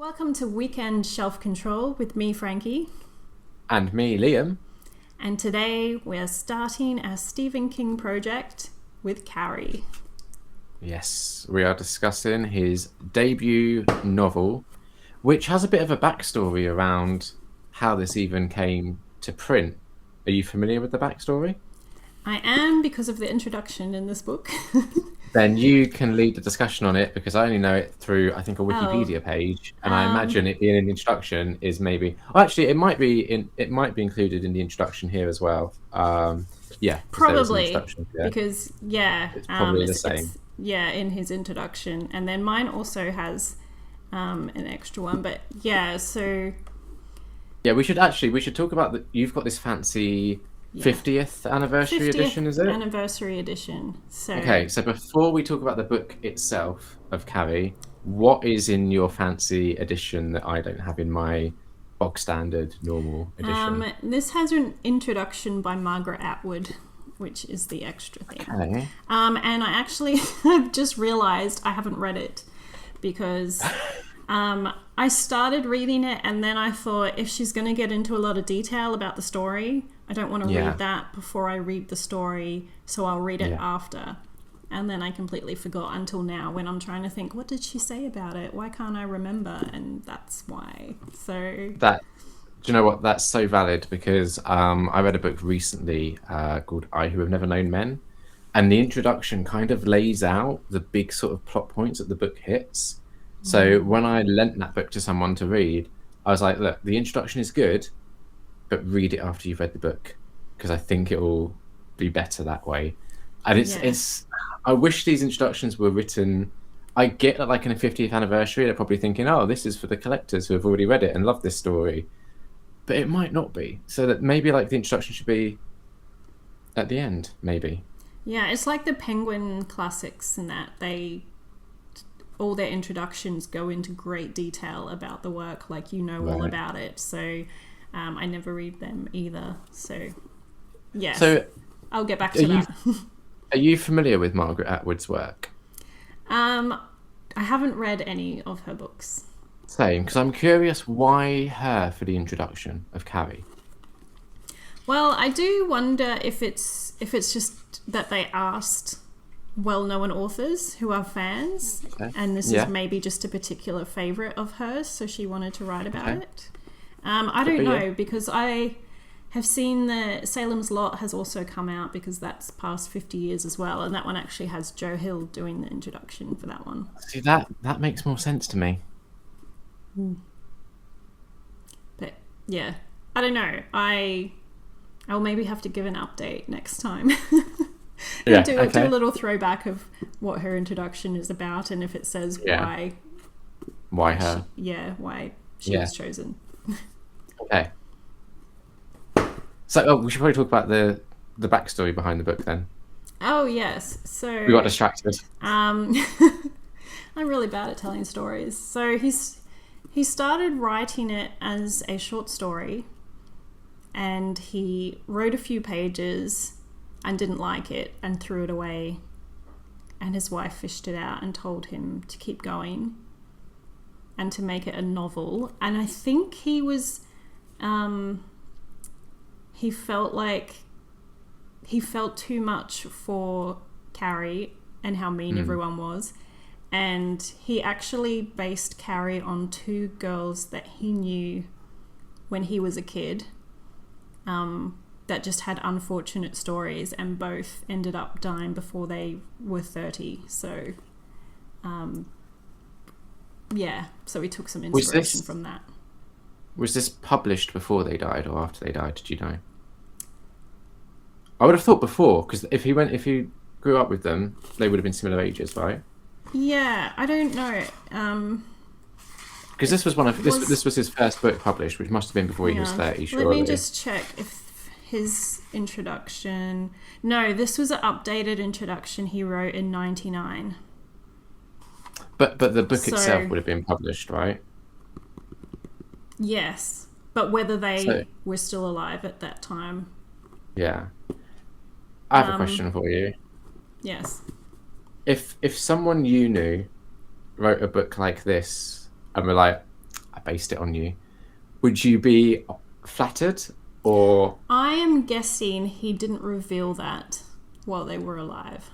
Welcome to Weekend Shelf Control with me, Frankie. And me, Liam. And today we're starting our Stephen King project with Carrie. Yes, we are discussing his debut novel, which has a bit of a backstory around how this even came to print. Are you familiar with the backstory? I am, because of the introduction in this book. Then you can lead the discussion on it because I only know it through, I think, a Oh, Wikipedia page, and I imagine it being in the introduction is maybe. Oh, actually, it might be included in the introduction here as well. Yeah, because there is an probably introduction here. because It's probably the it's same. in his introduction, and then mine also has an extra one. But yeah, so Yeah, we should talk about you've got this fancy yeah, 50th anniversary 50th edition, is it? anniversary edition. So Okay, so before we talk about the book itself of Carrie, what is in your fancy edition that I don't have in my bog standard normal edition? this has an introduction by Margaret Atwood, which is the extra thing. Okay. And I actually have just realised I haven't read it because I started reading it and then I thought if she's going to get into a lot of detail about the story, I don't want to Yeah. read that before I read the story, so I'll read it Yeah. after. And then I completely forgot until now when I'm trying to think, what did she say about it? Why can't I remember? And that's why. So, That Do you know what? That's so valid because I read a book recently called I Who Have Never Known Men, and the introduction kind of lays out the big sort of plot points that the book hits. So when I lent that book to someone to read, I was like, look, the introduction is good, but read it after you've read the book because I think it will be better that way. And yeah. it's I wish these introductions were written. I get that, like in a 50th anniversary, they're probably thinking, oh, this is for the collectors who have already read it and love this story, but it might not be. So that maybe like the introduction should be at the end, maybe. Yeah, it's like the Penguin classics in that all their introductions go into great detail about the work, like all Right. about it. So I never read them either. So yes, So I'll get back are to you that. are you familiar with Margaret Atwood's work? I haven't read any of her books. Same, because I'm curious why her for the introduction of Carrie. Well, I do wonder if it's just that they asked well-known authors who are fans, Okay. and this Yeah. is maybe just a particular favorite of hers, so she wanted to write about Okay. it. I Could don't be, know yeah. because I have seen the Salem's Lot has also come out because that's past 50 years as well, and that one actually has Joe Hill doing the introduction for that one. See, that makes more sense to me. But yeah, I don't know. I'll maybe have to give an update next time. Yeah. do Okay. a little throwback of what her introduction is about and if it says Yeah. Why her? why she Yeah. was chosen. Okay. So we should probably talk about the backstory behind the book then. Oh yes, so We got distracted. I'm really bad at telling stories. So he started writing it as a short story, and he wrote a few pages and didn't like it and threw it away. And his wife fished it out and told him to keep going and to make it a novel. And I think he was, he felt too much for Carrie and how mean everyone was. And he actually based Carrie on two girls that he knew when he was a kid, that just had unfortunate stories, and both ended up dying before they were 30. So, so he took some inspiration from that. Was this published before they died or after they died? Did you know? I would have thought before, because if he grew up with them, they would have been similar ages, right? Yeah, I don't know. Because this was this was his first book published, which must have been before he was 30. Surely. Let me just check if his introduction. No, this was an updated introduction he wrote in '99. But the book itself would have been published, right? Yes, but whether they So- were still alive at that time. Yeah. I have a question for you. Yes. If someone you knew wrote a book like this and were like, based it on you. Would you be flattered, or I am guessing he didn't reveal that while they were alive.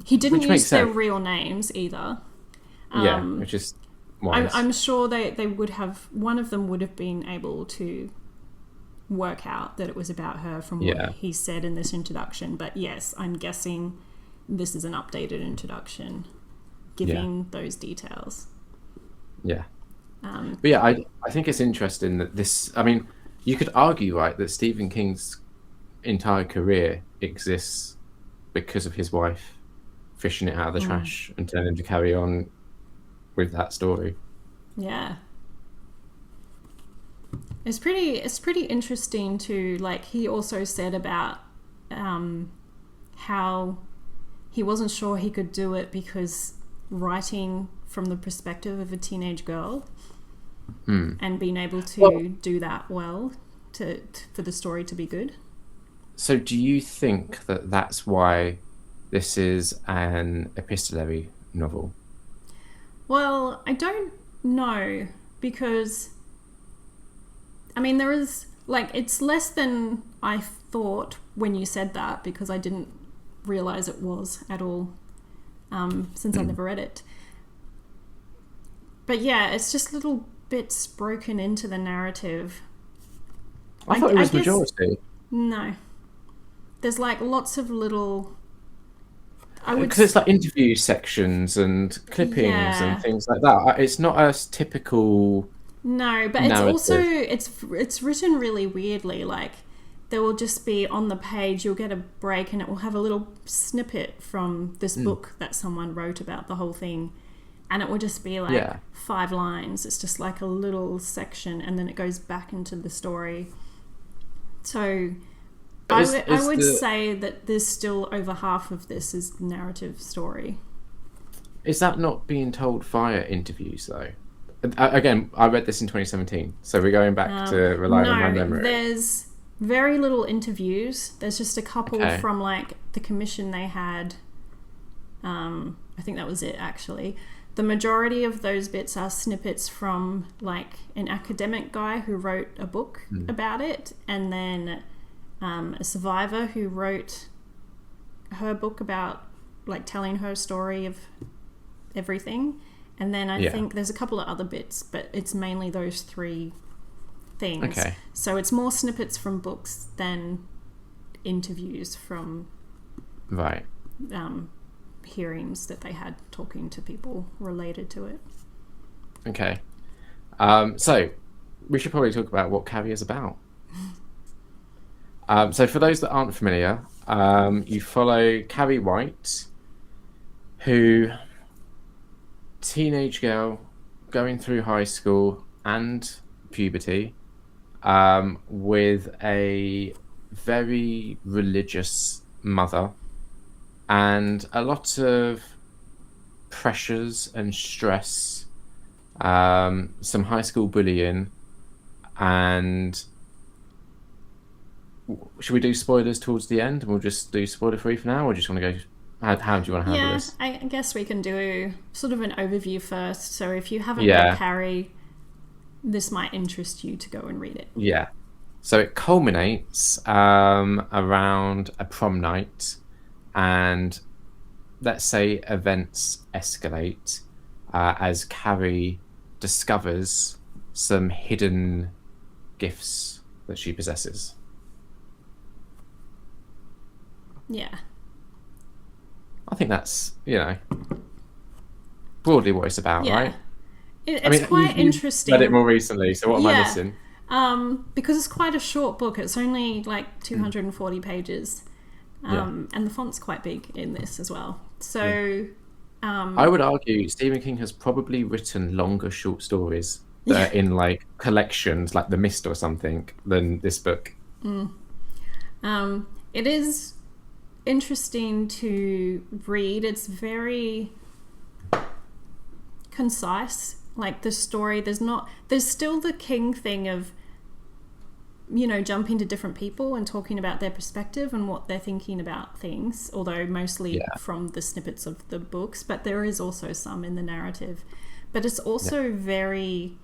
He didn't which makes use their sense? real names either. Yeah, which is wise. I'm sure they would have, one of them would have been able to work out that it was about her from what he said in this introduction. But yes, I'm guessing this is an updated introduction giving those details. Yeah. But yeah, I think it's interesting that this, I mean, you could argue, right, that Stephen King's entire career exists because of his wife fishing it out of the trash and telling him to carry on with that story. Yeah. It's pretty interesting too. Like, he also said about how he wasn't sure he could do it because writing from the perspective of a teenage girl and being able to do that well for the story to be good. So do you think that that's why this is an epistolary novel? Well, I don't know, because I mean, there is, like, it's less than I thought when you said that, because I didn't realize it was at all, since I never read it. But yeah, it's just little bits broken into the narrative. I thought it was guess, majority. No. There's like lots of little... Because it's like interview sections and clippings and things like that. It's not as typical... No, but narrative. it's written really weirdly. Like, there will just be on the page, you'll get a break and it will have a little snippet from this book that someone wrote about the whole thing, and it will just be like 5 lines. It's just like a little section, and then it goes back into the story. So I would say that there's still over half of this is narrative story. Is that not being told via interviews though? Again, I read this in 2017, so we're going back to relying on my memory. There's very little interviews. There's just a couple from like the commission they had. I think that was it, actually. The majority of those bits are snippets from like an academic guy who wrote a book about it, and then a survivor who wrote her book about like telling her story of everything. And then I think there's a couple of other bits, but it's mainly those 3 things. Okay. So it's more snippets from books than interviews from hearings that they had talking to people related to it. Okay. So we should probably talk about what Carrie is about. So for those that aren't familiar, you follow Carrie White, who... teenage girl going through high school and puberty, with a very religious mother and a lot of pressures and stress, some high school bullying, and should we do spoilers towards the end and we'll just do spoiler free for now, or just want to go... How do you want to handle this? I guess we can do sort of an overview first. So if you haven't read Carrie, this might interest you to go and read it. Yeah. So it culminates around a prom night, and let's say events escalate as Carrie discovers some hidden gifts that she possesses. Yeah. I think that's, broadly what it's about, right? It's quite interesting. You've read it more recently, so what am I missing? Because it's quite a short book. It's only like 240 pages. And the font's quite big in this as well. So... I would argue Stephen King has probably written longer short stories that are in like collections, like The Mist or something, than this book. It is... interesting to read. It's very concise, like the story. There's still the King thing of jumping to different people and talking about their perspective and what they're thinking about things, although mostly from the snippets of the books, but there is also some in the narrative. but it's Yeah. also very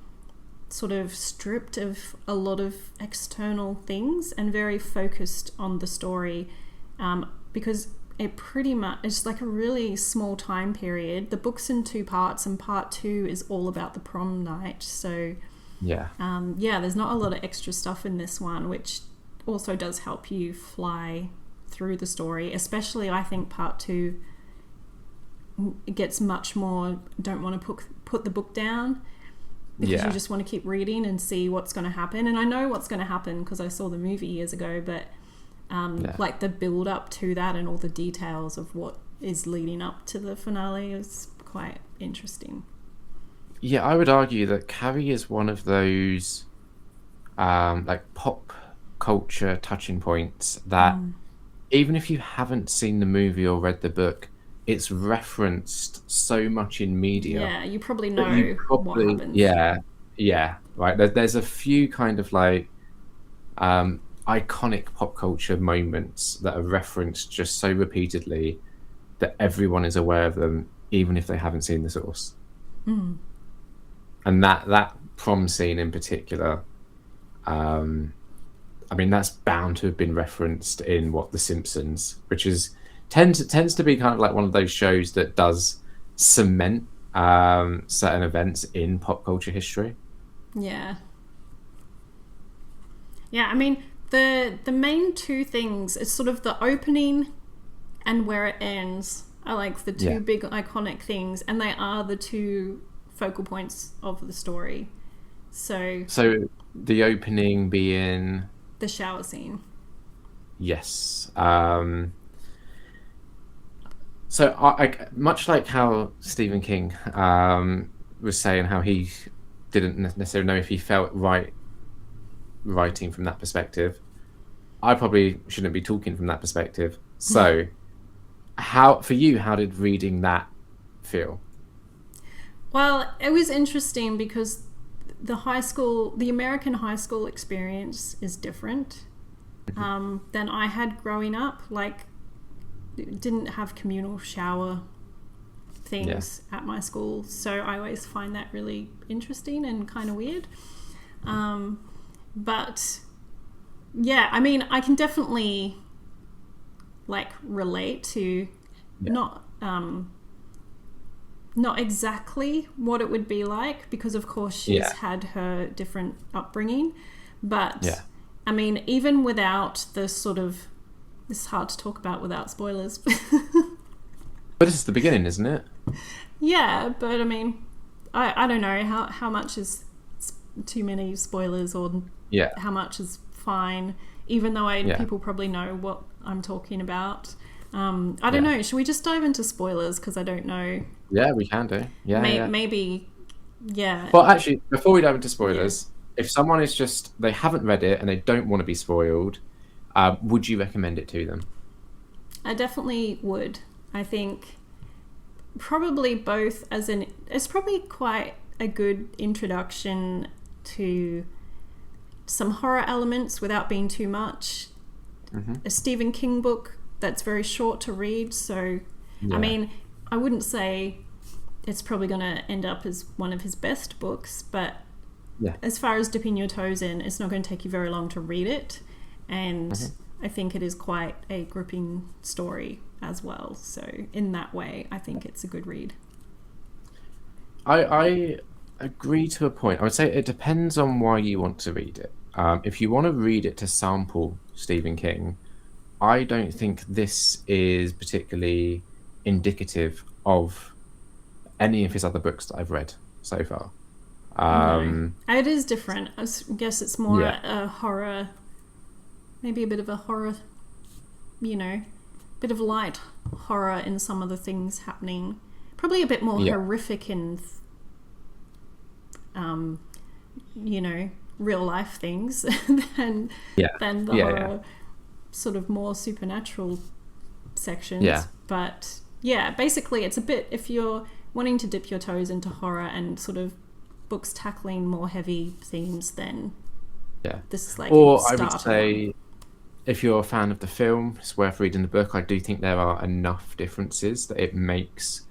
sort of stripped of a lot of external things and very focused on the story, because it pretty much, it's like a really small time period. The book's in 2 parts, and part 2 is all about the prom night. So Yeah. there's not a lot of extra stuff in this one, which also does help you fly through the story. Especially, I think part 2, it gets much more, don't want to put the book down, because you just want to keep reading and see what's going to happen. And I know what's going to happen because I saw the movie years ago, but like the build up to that and all the details of what is leading up to the finale is quite interesting. Yeah, I would argue that Carrie is one of those like pop culture touching points that even if you haven't seen the movie or read the book, it's referenced so much in media. Yeah, you probably that know you what probably, happens. yeah, right. There's a few kind of like iconic pop culture moments that are referenced just so repeatedly that everyone is aware of them, even if they haven't seen the source. And that prom scene in particular, I mean, that's bound to have been referenced in The Simpsons, which is tends to be kind of like one of those shows that does cement certain events in pop culture history. Yeah. Yeah, I mean, the main 2 things, it's sort of the opening and where it ends are like the 2 big iconic things, and they are the 2 focal points of the story. So the opening being the shower scene. Yes. So I much like how Stephen King was saying how he didn't necessarily know if he felt right writing from that perspective. I probably shouldn't be talking from that perspective. So how did reading that feel? Well, it was interesting because the American high school experience is different than I had growing up. Like, didn't have communal shower things at my school, so I always find that really interesting and kind of weird. But yeah, I mean, I can definitely like relate to not exactly what it would be like, because of course she's had her different upbringing, but I mean, even without the sort of, it's hard to talk about without spoilers. But this is the beginning, isn't it? Yeah, but I mean, I don't know how much is too many spoilers, or how much is fine, even though people probably know what I'm talking about. I don't know. Should we just dive into spoilers? Because I don't know. Yeah, we can do. Maybe. Yeah. Well, actually, before we dive into spoilers, if someone is they haven't read it and they don't want to be spoiled, would you recommend it to them? I definitely would. I think probably both it's probably quite a good introduction to some horror elements without being too much. A Stephen King book that's very short to read, so I mean, I wouldn't say it's probably going to end up as one of his best books, but as far as dipping your toes in, it's not going to take you very long to read it, and I think it is quite a gripping story as well. So in that way, I think it's a good read. I agree to a point. I would say it depends on why you want to read it. If you want to read it to sample Stephen King, I don't think this is particularly indicative of any of his other books that I've read so far. No. It is different. I guess it's more a horror, maybe a bit of a horror, bit of light horror in some of the things happening. Probably a bit more horrific in, real life things than the horror sort of more supernatural sections. But basically it's a bit, if you're wanting to dip your toes into horror and sort of books tackling more heavy themes, then this is like, or I would say if you're a fan of the film, it's worth reading the book. I do think there are enough differences that it makes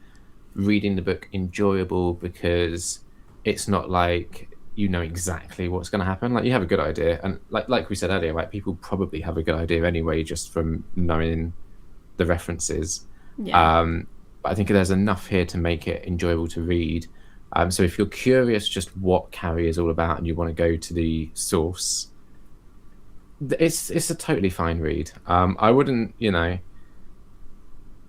reading the book enjoyable because it's not like you know exactly what's going to happen. Like you have a good idea, and like we said earlier, like people probably have a good idea anyway just from knowing the references. Yeah. But I think there's enough here to make it enjoyable to read. So if you're curious just what Carrie is all about and you want to go to the source, it's a totally fine read. I wouldn't, I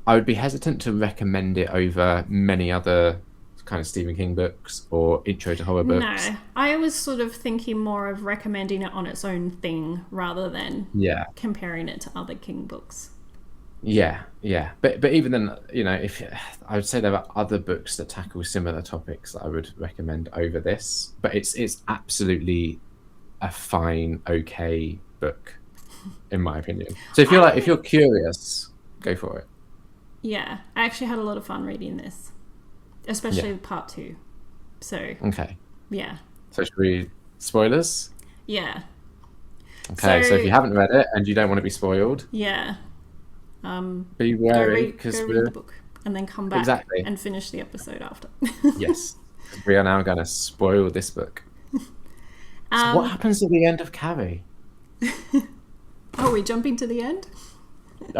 would be hesitant to recommend it over many other kind of Stephen King books or intro to horror books. No, I was sort of thinking more of recommending it on its own thing rather than Yeah. comparing it to other King books. Yeah, yeah, but even then, if I would say there are other books that tackle similar topics that I would recommend over this, but it's absolutely a fine, okay book, in my opinion. So if you're curious, go for it. Yeah, I actually had a lot of fun reading this, especially Yeah. part 2. So Okay, yeah, so should we spoilers? yeah. Okay, so if you haven't read it and you don't want to be spoiled, Yeah. be Go wary read because the we're book and then come back exactly and finish the episode after. yes, we are now going to spoil this book. So what happens at the end of Carrie? Are we jumping to the end?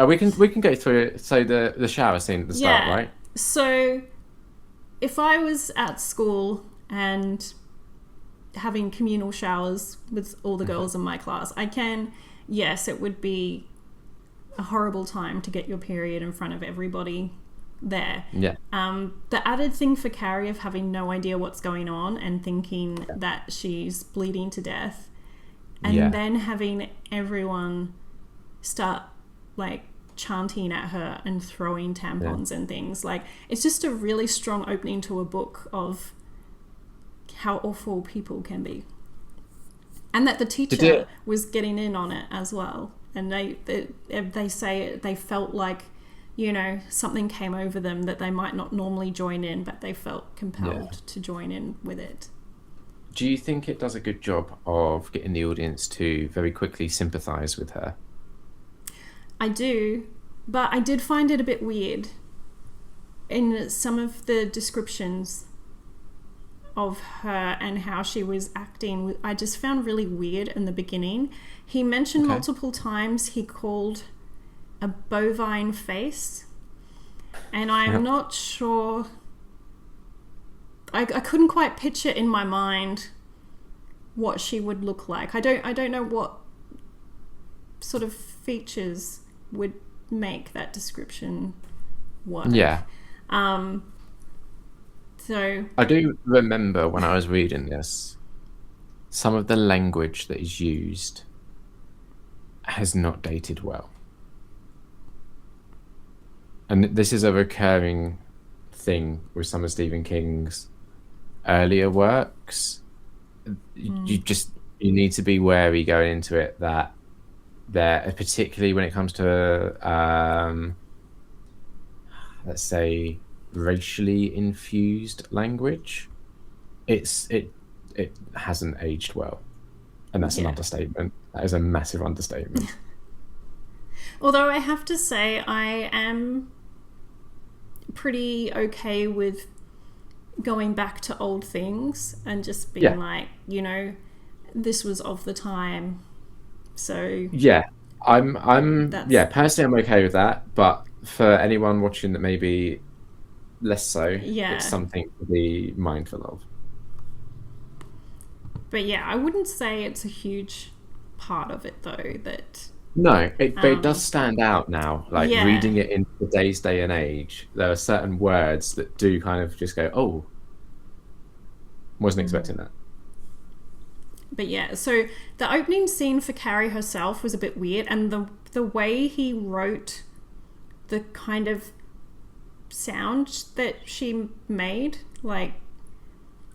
We can go through it. So the shower scene at the start, right? So if I was at school and having communal showers with all the girls in my class, yes, it would be a horrible time to get your period in front of everybody there. Yeah. The added thing for Carrie of having no idea what's going on and thinking that she's bleeding to death, and then having everyone start like chanting at her and throwing tampons and things, like it's just a really strong opening to a book of how awful people can be, and that the teacher was getting in on it as well. And they say they felt like, something came over them that they might not normally join in, but they felt compelled to join in with it. Do you think it does a good job of getting the audience to very quickly sympathise with her? I do, but I did find it a bit weird in some of the descriptions of her and how she was acting. I just found really weird in the beginning. He mentioned multiple times he called a bovine face, and I'm not sure. I couldn't quite picture in my mind what she would look like. I don't know what sort of features would make that description work. Yeah. So I do remember when I was reading this, some of the language that is used has not dated well. And this is a recurring thing with some of Stephen King's earlier works. You need to be wary going into it that there, particularly when it comes to let's say racially infused language, it hasn't aged well, and that's an understatement. That is a massive understatement. Although I have to say I am pretty okay with going back to old things and just being like, this was of the time. So I'm personally I'm okay with that, but for anyone watching that maybe less so, it's something to be mindful of. But I wouldn't say it's a huge part of it though. But it does stand out now. Like reading it in today's day and age, there are certain words that do kind of just go, oh, wasn't expecting that. But so the opening scene for Carrie herself was a bit weird, and the way he wrote the kind of sound that she made, like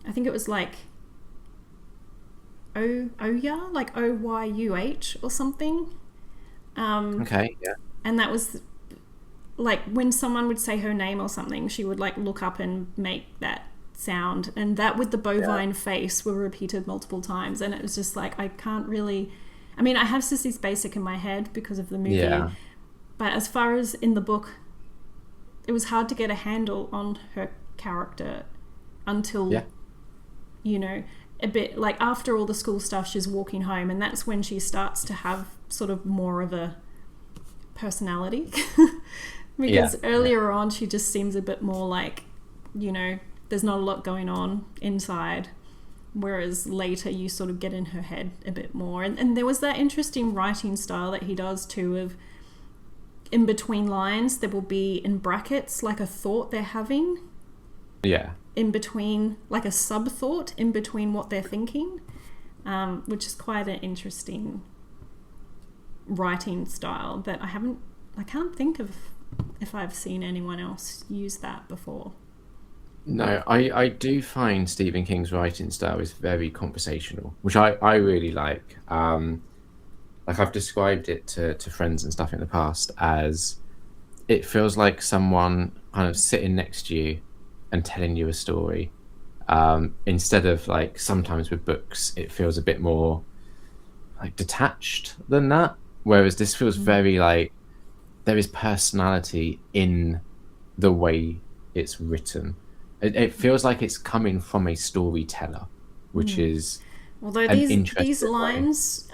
I think it was like Oya, like Oyuh or something. And that was like when someone would say her name or something, she would like look up and make that sound, and that with the bovine face were repeated multiple times, and it was just like I can't really. I mean, I have Sissy Spacek in my head because of the movie, but as far as in the book, it was hard to get a handle on her character until, Yeah. you know, a bit like after all the school stuff, she's walking home, and that's when she starts to have sort of more of a personality. Because earlier on, she just seems a bit more like, you know, there's not a lot going on inside. Whereas later you sort of get in her head a bit more. And there was that interesting writing style that he does too, of in between lines, there will be in brackets like a thought they're having. Yeah. In between, like a sub-thought in between what they're thinking, which is quite an interesting writing style that I can't think of if I've seen anyone else use that before. No, I do find Stephen King's writing style is very conversational, which I really like. Like I've described it to friends and stuff in the past as it feels like someone kind of sitting next to you and telling you a story. Instead of like sometimes with books, it feels a bit more like detached than that. Whereas this feels very like there is personality in the way it's written. It feels like it's coming from a storyteller, which is although these lines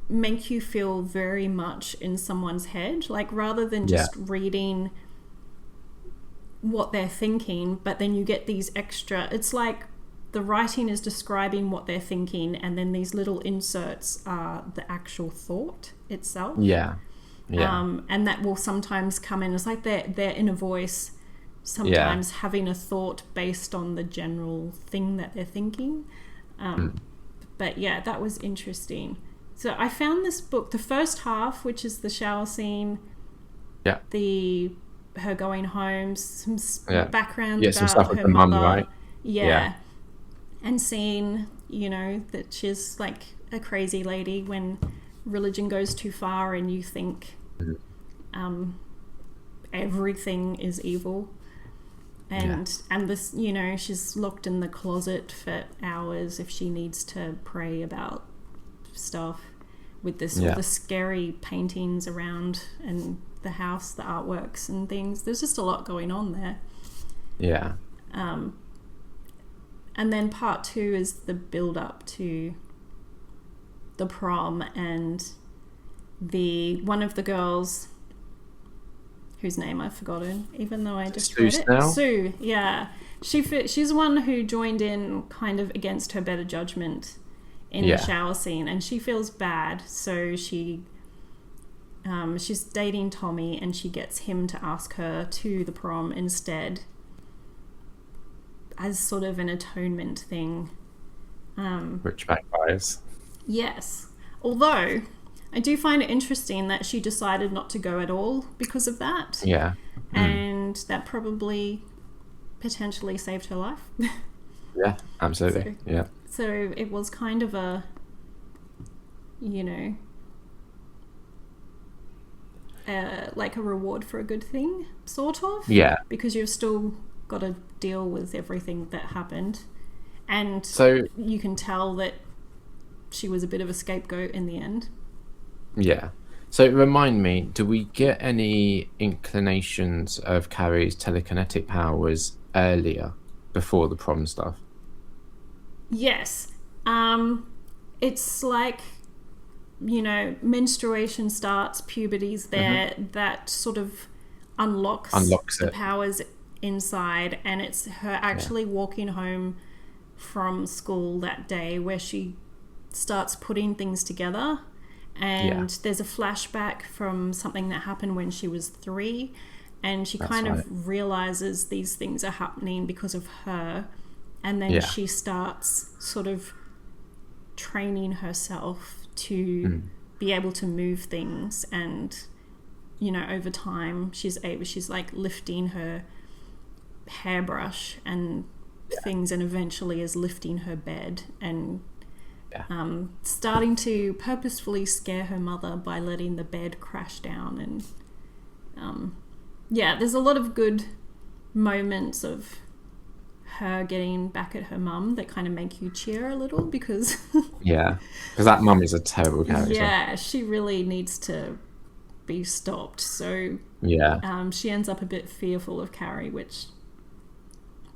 make you feel very much in someone's head, like rather than just reading what they're thinking, but then you get these extra, it's like the writing is describing what they're thinking, and then these little inserts are the actual thought itself. And that will sometimes come in, it's like their inner voice sometimes having a thought based on the general thing that they're thinking. But yeah, that was interesting. So I found this book, the first half, which is the shower scene, her going home, some background about some stuff with her the mother, mum, right? And seeing, you know, that she's like a crazy lady when religion goes too far and you think everything is evil. And this, you know, she's locked in the closet for hours if she needs to pray about stuff, with this all the scary paintings around and the house, the artworks and things. There's just a lot going on there. And then part 2 is the build up to the prom, and one of the girls whose name I've forgotten, even though I just read it. Sue, yeah. She's one who joined in kind of against her better judgment in the shower scene, and she feels bad, so she's dating Tommy, and she gets him to ask her to the prom instead as sort of an atonement thing. Which backfires. Yes. Although I do find it interesting that she decided not to go at all because of that. Yeah. And that probably potentially saved her life. Yeah, absolutely. So it was kind of a, you know, like a reward for a good thing, sort of. Yeah. Because you've still got to deal with everything that happened. And so you can tell that she was a bit of a scapegoat in the end. Yeah. So remind me, do we get any inclinations of Carrie's telekinetic powers earlier, before the prom stuff? Yes. It's like, you know, menstruation starts, puberty's there, that sort of unlocks the powers inside, and it's her actually walking home from school that day where she starts putting things together, and there's a flashback from something that happened when she was 3, and she of realizes these things are happening because of her, and then she starts sort of training herself to be able to move things, and, you know, over time she's like lifting her hairbrush and things, and eventually is lifting her bed and starting to purposefully scare her mother by letting the bed crash down. And there's a lot of good moments of her getting back at her mum that kind of make you cheer a little, because because that mum is a terrible character. She really needs to be stopped. So she ends up a bit fearful of Carrie, which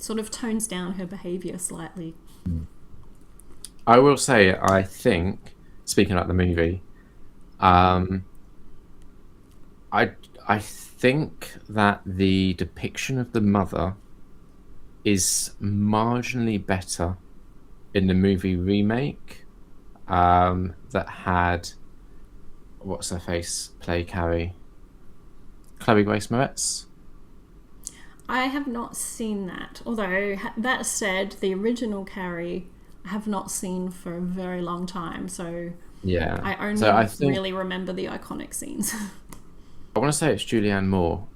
sort of tones down her behaviour slightly. I will say, I think, speaking about the movie, um, I I think that the depiction of the mother is marginally better in the movie remake, that had what's her face play Carrie, Chloe Grace Moretz. I have not seen that, although that said, the original Carrie I have not seen for a very long time, so Yeah. I only So I think really remember the iconic scenes. I want to say it's Julianne Moore.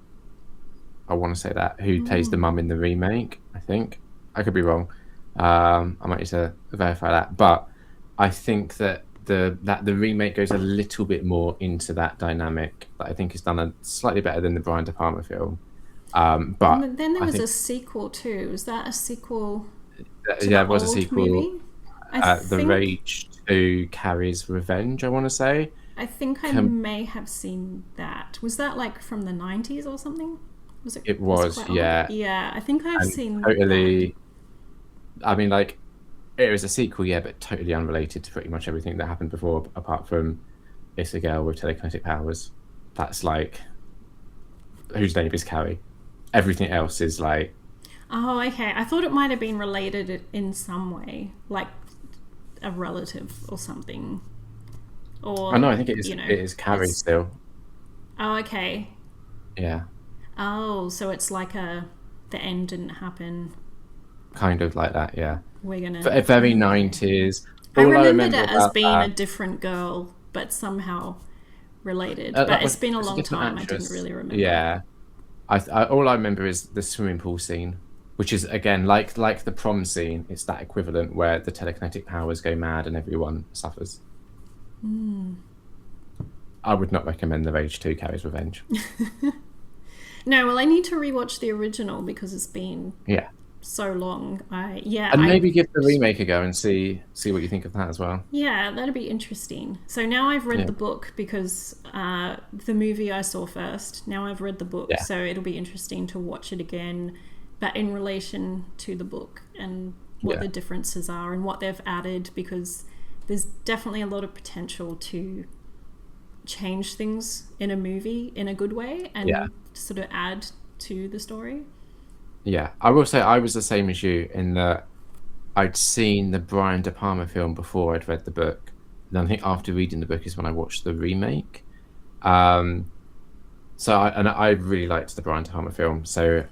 I want to say that who plays the mum in the remake. I think I could be wrong. I might need to verify that, but I think that the remake goes a little bit more into that dynamic that I think is done slightly better than the Brian De Palma film. But And then there I was think a sequel too. Was that a sequel to yeah, the it was a old sequel. movie? The Rage to Carrie's Revenge, I want to say. I think I may have seen that. Was that like from the 90s or something? Was It was, quite old? yeah. Yeah, I think I've And seen totally, I mean, like, it was a sequel, yeah, but totally unrelated to pretty much everything that happened before, apart from it's a girl with telekinetic powers. That's like, whose name is Carrie. Everything else is like, that. Oh, okay. I thought it might have been related in some way, like a relative or something. Or oh no, I think it is, you know, it is Carrie it's... still. Oh, okay. Yeah, Oh, so it's like the end didn't happen. kind of like that, yeah. We're gonna... Very 90s. I All I remembered remember it as about being a that, different girl, but somehow related. that But it's was been a it's a long different time. I didn't actress. really remember. Yeah. All I remember is the swimming pool scene, which is again like the prom scene. It's that equivalent where the telekinetic powers go mad and everyone suffers. I would not recommend The Rage 2 Carrie's Revenge. No, well, I need to rewatch the original because it's been Yeah, so long. and maybe give the remake a go and see what you think of that as well. Yeah, that'd be interesting. So now I've read Yeah. the book because the movie I saw first. Now I've read the book, Yeah. so it'll be interesting to watch it again, but in relation to the book and what Yeah. the differences are and what they've added, because there's definitely a lot of potential to change things in a movie in a good way and Yeah. sort of add to the story. Yeah, I will say I was the same as you in that I'd seen the Brian De Palma film before I'd read the book. And I think after reading the book is when I watched the remake. So I really liked the Brian De Palma film. So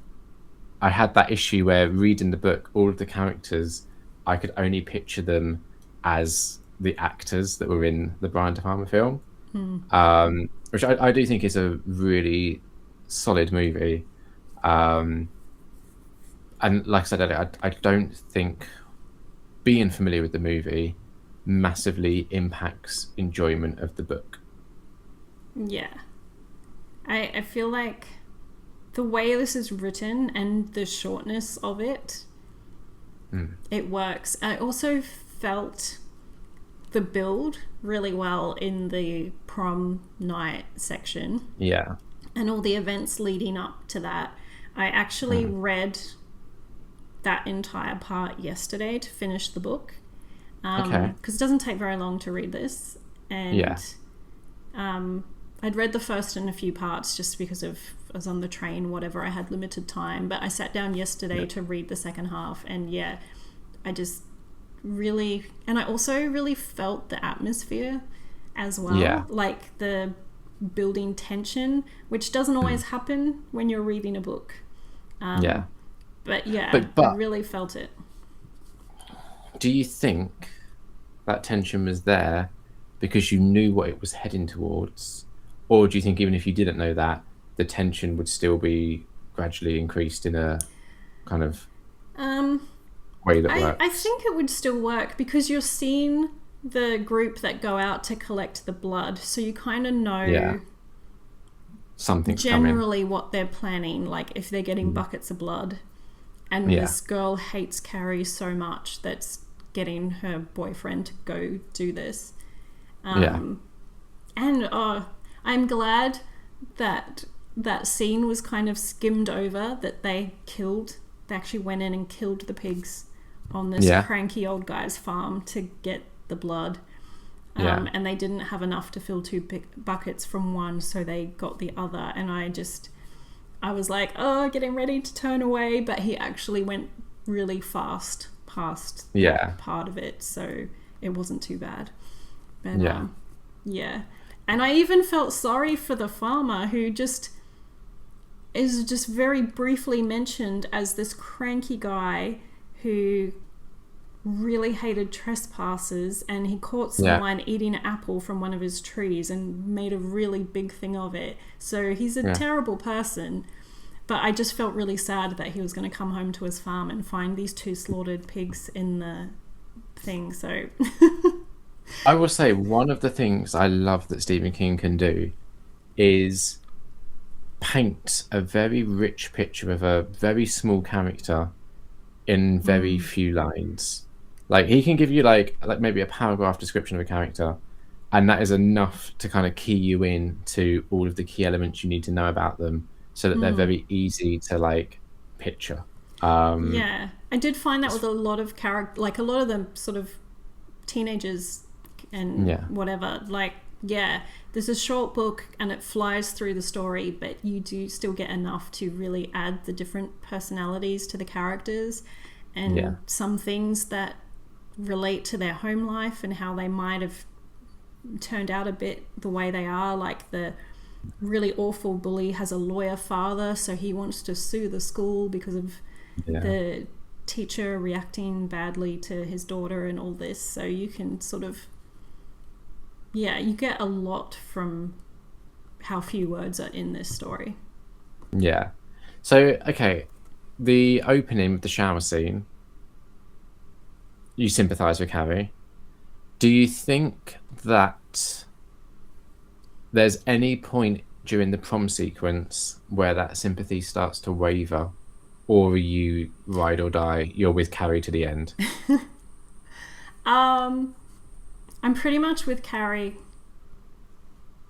I had that issue where reading the book, all of the characters, I could only picture them as the actors that were in the Brian De Palma film, which I do think is a really solid movie. And like I said earlier, I don't think being familiar with the movie massively impacts enjoyment of the book. Yeah. I feel like the way this is written and the shortness of it, it works. I also felt the build really well in the prom night section. Yeah. And all the events leading up to that. I actually read that entire part yesterday to finish the book. Okay. Because it doesn't take very long to read this. And Yeah. I'd read the first and a few parts just because I was on the train, whatever, I had limited time. But I sat down yesterday to read the second half. And yeah, I just really... And I also really felt the atmosphere as well. Yeah. Like the building tension, which doesn't always happen when you're reading a book. Yeah. But yeah, But I really felt it. do you think that tension was there because you knew what it was heading towards? Or do you think even if you didn't know that, the tension would still be gradually increased in a kind of way that works? I think it would still work because you're seeing the group that go out to collect the blood, so you kind of know something's generally coming. what they're planning, like if they're getting buckets of blood. And this girl hates Carrie so much that's getting her boyfriend to go do this. And I'm glad that scene was kind of skimmed over, that they killed they actually went in and killed the pigs on this cranky old guy's farm to get the blood. And they didn't have enough to fill 2 buckets from one, so they got the other. And I was like, oh, getting ready to turn away, but he actually went really fast past that part of it, so it wasn't too bad. But, and I even felt sorry for the farmer, who is just very briefly mentioned as this cranky guy who really hated trespassers, and he caught someone eating an apple from one of his trees and made a really big thing of it. So he's a terrible person, but I just felt really sad that he was going to come home to his farm and find these 2 slaughtered pigs in the thing. So I will say, one of the things I love that Stephen King can do is paint a very rich picture of a very small character in very few lines. Like, he can give you like maybe a paragraph description of a character, and that is enough to kind of key you in to all of the key elements you need to know about them, so that they're very easy to like picture. I did find that with a lot of like a lot of the sort of teenagers and whatever, like, there's a short book and it flies through the story, but you do still get enough to really add the different personalities to the characters, and some things that relate to their home life and how they might have turned out a bit the way they are. Like, the really awful bully has a lawyer father, so he wants to sue the school because of the teacher reacting badly to his daughter and all this. So you can sort of you get a lot from how few words are in this story. So okay, the opening with the shower scene, you sympathise with Carrie. Do you think that there's any point during the prom sequence where that sympathy starts to waver, or are you ride or die, you're with Carrie to the end? I'm pretty much with Carrie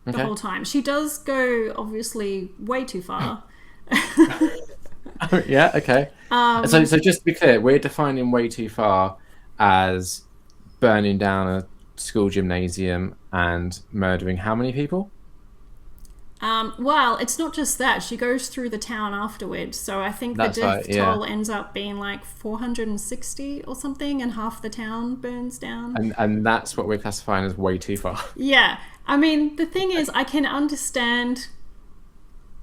the whole time. She does go, obviously, way too far. Okay. So just to be clear, we're defining way too far as burning down a school gymnasium and murdering how many people? Well, it's not just that. She goes through the town afterwards, so I think the death toll ends up being like 460 or something, and half the town burns down. And that's what we're classifying as way too far. Yeah. I mean, the thing is, I can understand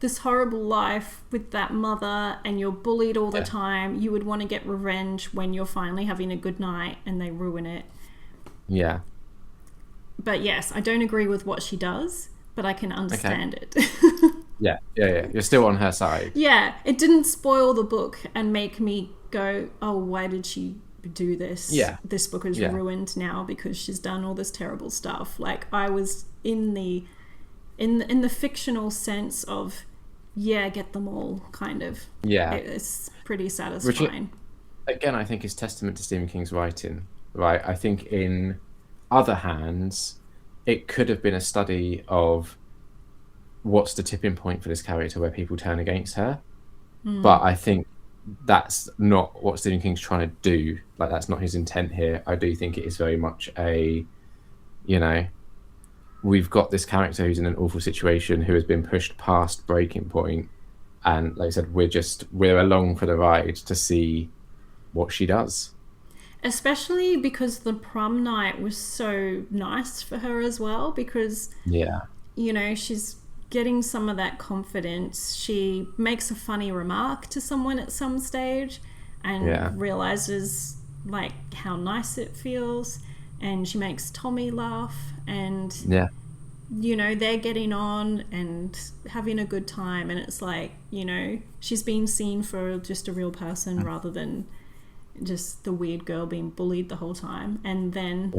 this horrible life with that mother, and you're bullied all the time. You would want to get revenge when you're finally having a good night and they ruin it. Yeah. But yes, I don't agree with what she does, but I can understand it. Yeah. You're still on her side. Yeah, it didn't spoil the book and make me go, oh, why did she do this? Yeah. This book is ruined now because she's done all this terrible stuff. Like, I was in the fictional sense of, get them all, kind of. Yeah. It's pretty satisfying. Which, again, I think is testament to Stephen King's writing, right? I think in other hands, it could have been a study of what's the tipping point for this character where people turn against her. But I think that's not what Stephen King's trying to do. Like, that's not his intent here. I do think it is very much a, we've got this character who's in an awful situation, who has been pushed past breaking point, and like I said, we're along for the ride to see what she does. Especially because the prom night was so nice for her as well, because she's getting some of that confidence. She makes a funny remark to someone at some stage and realizes like how nice it feels, and she makes Tommy laugh, and they're getting on and having a good time, and it's like, she's being seen for just a real person rather than just the weird girl being bullied the whole time. And then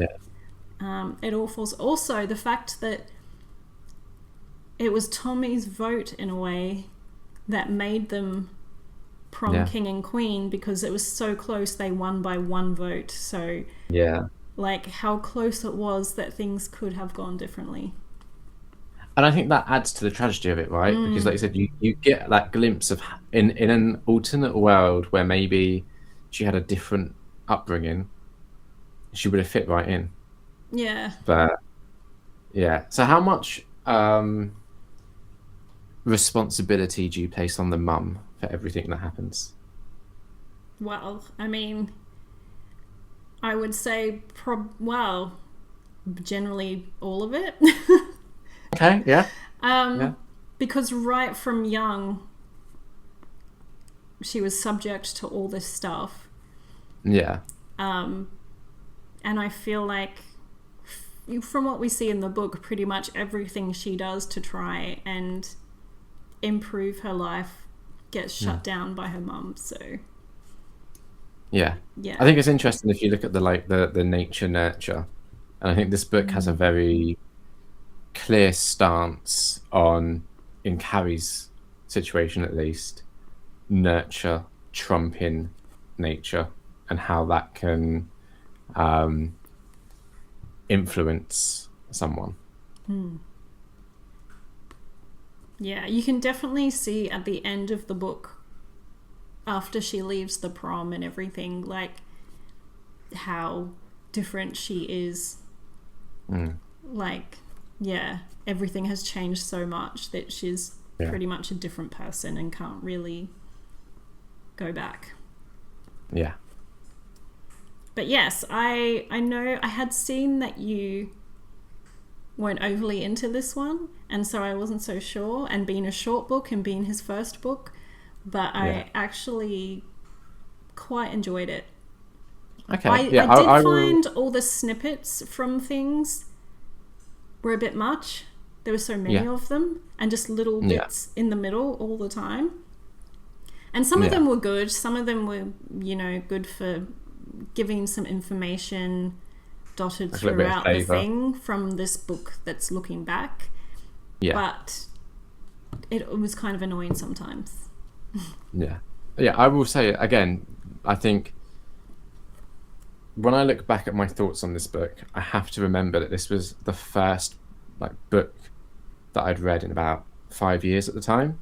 it all falls. Also, the fact that it was Tommy's vote in a way that made them prom king and queen, because it was so close. They won by one vote. So like how close it was that things could have gone differently. And I think that adds to the tragedy of it, right? Because, like you said, you get that glimpse of in an alternate world where maybe she had a different upbringing, she would have fit right in. Yeah. But yeah, so how much responsibility do you place on the mum for everything that happens? Well, I mean, I would say, well, generally all of it. Okay, yeah, yeah, Because right from young, she was subject to all this stuff. yeah, And I feel like, from what we see in the book, pretty much everything she does to try and improve her life gets shut down by her mum. So, yeah. yeah. I think it's interesting if you look at the nature nurture, and I think this book has a very clear stance on, in Carrie's situation at least, nurture trumping nature and how that can influence someone. Yeah, you can definitely see at the end of the book, after she leaves the prom and everything, like how different she is. Like, yeah, everything has changed so much that she's pretty much a different person and can't really go back. Yeah. But yes, I know I had seen that you weren't overly into this one, and so I wasn't so sure, and being a short book and being his first book, but I actually quite enjoyed it. Okay. I Yeah, did will. find all the snippets from things were a bit much. There were so many of them, and just little bits in the middle all the time. And some of them were good. Some of them were, good for giving some information dotted Like a little bit of throughout the flavour. thing from this book that's looking back. Yeah. But it was kind of annoying sometimes. Yeah. Yeah, I will say again, I think when I look back at my thoughts on this book, I have to remember that this was the first book that I'd read in about 5 years at the time.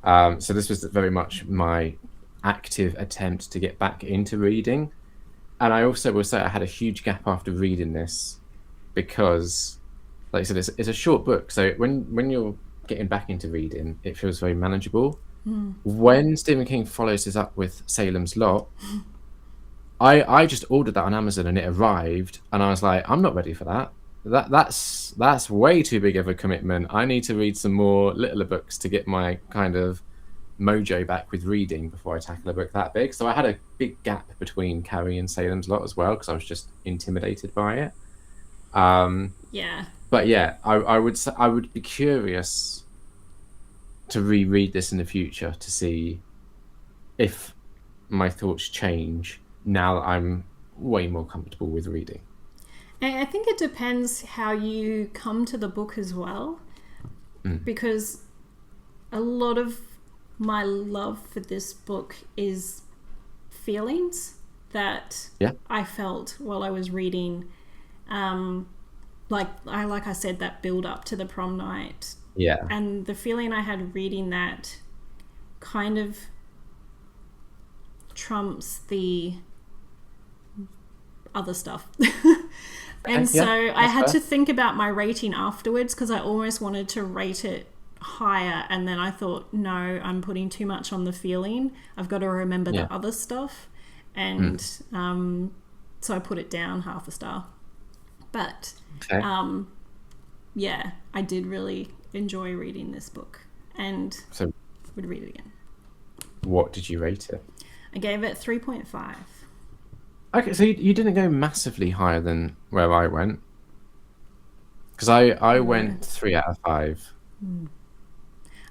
So this was very much my active attempt to get back into reading. And I also will say I had a huge gap after reading this because, like I said, it's a short book. So when you're getting back into reading, it feels very manageable. When Stephen King follows this up with Salem's Lot, I just ordered that on Amazon and it arrived, and I was like, I'm not ready for that. That's way too big of a commitment. I need to read some more littler books to get my kind of mojo back with reading before I tackle a book that big. So I had a big gap between Carrie and Salem's Lot as well because I was just intimidated by it. Yeah. But yeah, I would be curious to reread this in the future to see if my thoughts change now that I'm way more comfortable with reading. I think it depends how you come to the book as well, because a lot of my love for this book is feelings that I felt while I was reading. Like I said, that build up to the prom night. Yeah. And the feeling I had reading that kind of trumps the other stuff. And so I had to think about my rating afterwards because I almost wanted to rate it higher, and then I thought, no, I'm putting too much on the feeling. I've got to remember the other stuff. And so I put it down half a star. But yeah, I did really enjoy reading this book and would read it again. What did you rate it? I gave it 3.5. Okay, so you didn't go massively higher than where I went. Because I went 3 out of 5.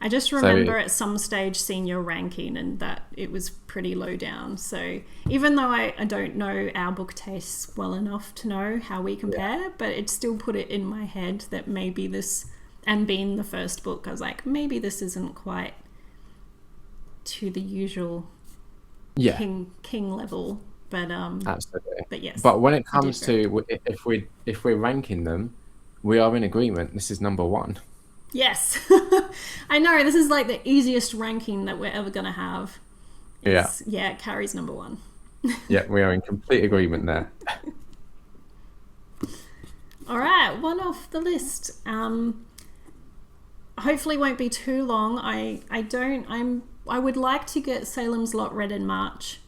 I just remember at some stage seeing your ranking and that it was pretty low down. So even though I don't know our book tastes well enough to know how we compare, but it still put it in my head that maybe this, and being the first book, I was like, maybe this isn't quite to the usual King level. But absolutely. But yes. But when it comes to if we're ranking them, we are in agreement. This is number 1. Yes. I know, this is like the easiest ranking that we're ever going to have. Yeah. Yeah, Carrie's number one. Yeah, we are in complete agreement there. All right, one off the list. Hopefully won't be too long. I would like to get Salem's Lot read in March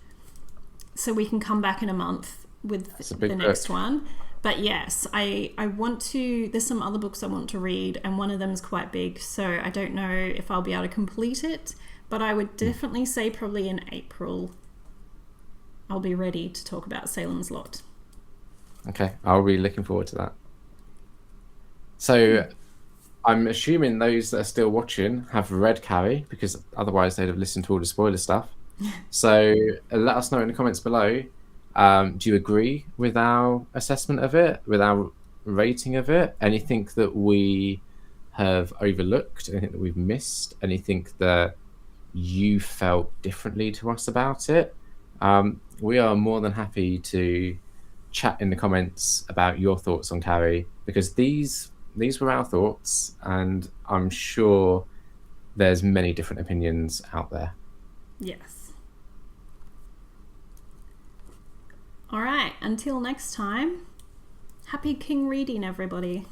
so we can come back in a month with the next one. But yes, I want to, there's some other books I want to read, and one of them is quite big, so I don't know if I'll be able to complete it, but I would definitely say probably in April I'll be ready to talk about Salem's Lot. Okay, I'll be looking forward to that. So I'm assuming those that are still watching have read Carrie, because otherwise they'd have listened to all the spoiler stuff. So let us know in the comments below. Do you agree with our assessment of it, with our rating of it? Anything that we have overlooked, anything that we've missed, anything that you felt differently to us about it? We are more than happy to chat in the comments about your thoughts on Carrie, because these were our thoughts, and I'm sure there's many different opinions out there. Yes. All right, until next time, happy King reading, everybody.